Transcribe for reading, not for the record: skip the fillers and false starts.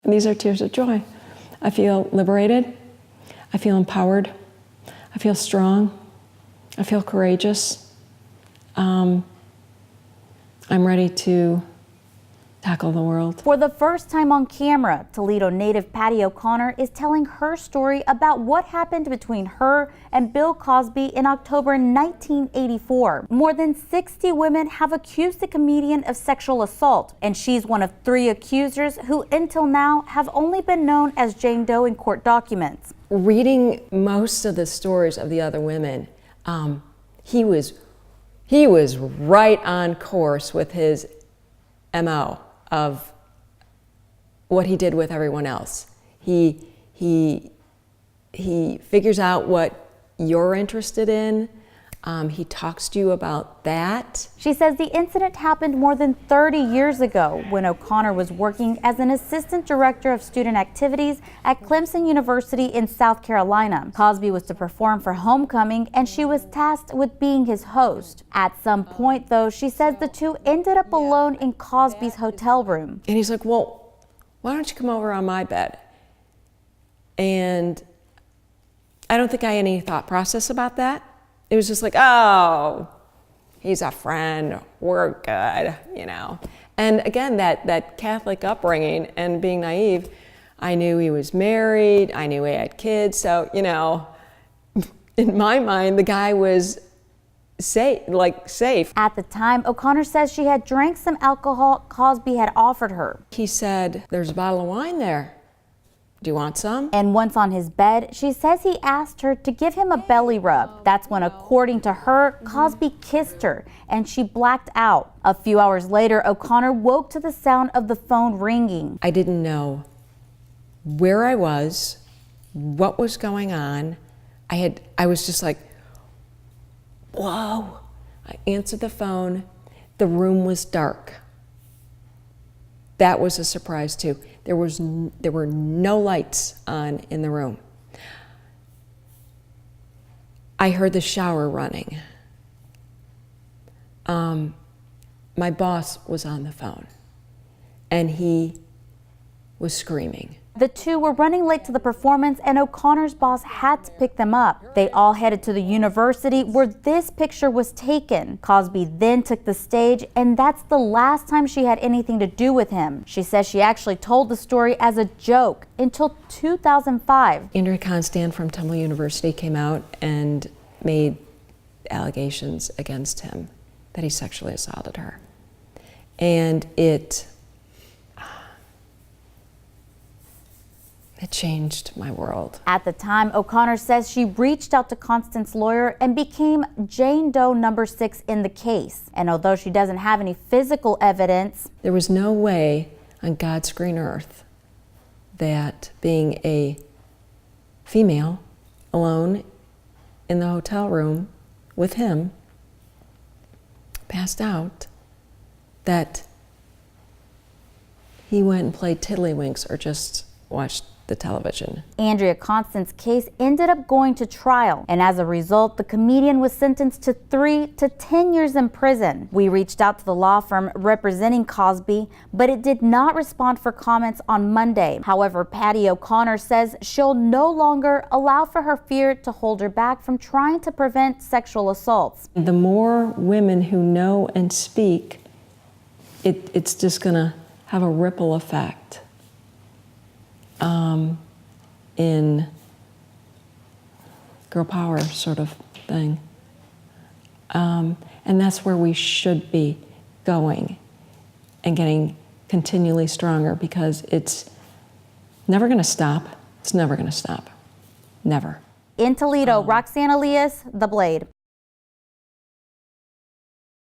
And these are tears of joy. I feel liberated. I feel empowered. I feel strong. I feel courageous. I'm ready to tackle the world. For the first time on camera, Toledo native Patty O'Connor is telling her story about what happened between her and Bill Cosby in October 1984. More than 60 women have accused the comedian of sexual assault, and she's one of 3 accusers who until now have only been known as Jane Doe in court documents. Reading most of the stories of the other women, he was right on course with his MO of what he did with everyone else. He figures out what you're interested in. He talks to you about that. She says the incident happened more than 30 years ago when O'Connor was working as an assistant director of student activities at Clemson University in South Carolina. Cosby was to perform for homecoming and she was tasked with being his host. At some point, though, she says the two ended up alone in Cosby's hotel room. And he's like, well, why don't you come over on my bed? And I don't think I had any thought process about that. It was just like, oh, he's a friend, we're good, you know. And again, that Catholic upbringing and being naive, I knew he was married, I knew he had kids, so, you know, in my mind, the guy was safe. At the time, O'Connor says she had drank some alcohol Cosby had offered her. He said, there's a bottle of wine there. Do you want some? And once on his bed, she says he asked her to give him a belly rub. That's when, according to her, Cosby kissed her and she blacked out. A few hours later, O'Connor woke to the sound of the phone ringing. I didn't know where I was, what was going on. I was just like, whoa. I answered the phone. The room was dark. That was a surprise too. There were no lights on in the room. I heard the shower running. My boss was on the phone and he was screaming. The two were running late to the performance and O'Connor's boss had to pick them up. They all headed to the university where this picture was taken. Cosby then took the stage and that's the last time she had anything to do with him. She says she actually told the story as a joke until 2005. Andrea Constant from Temple University came out and made allegations against him that he sexually assaulted her. And it changed my world. At the time, O'Connor says she reached out to Constant's lawyer and became Jane Doe number 6 in the case. And although she doesn't have any physical evidence, there was no way on God's green earth that being a female alone in the hotel room with him, passed out, that he went and played tiddlywinks or just watched the television. Andrea Constant's case ended up going to trial, and as a result, the comedian was sentenced to 3 to 10 years in prison. We reached out to the law firm representing Cosby, but it did not respond for comments on Monday. However, Patty O'Connor says she'll no longer allow for her fear to hold her back from trying to prevent sexual assaults. The more women who know and speak, it's just gonna have a ripple effect. In girl power sort of thing. And that's where we should be going and getting continually stronger because it's never gonna stop. It's never gonna stop. Never. In Toledo, Roxanne Elias, The Blade.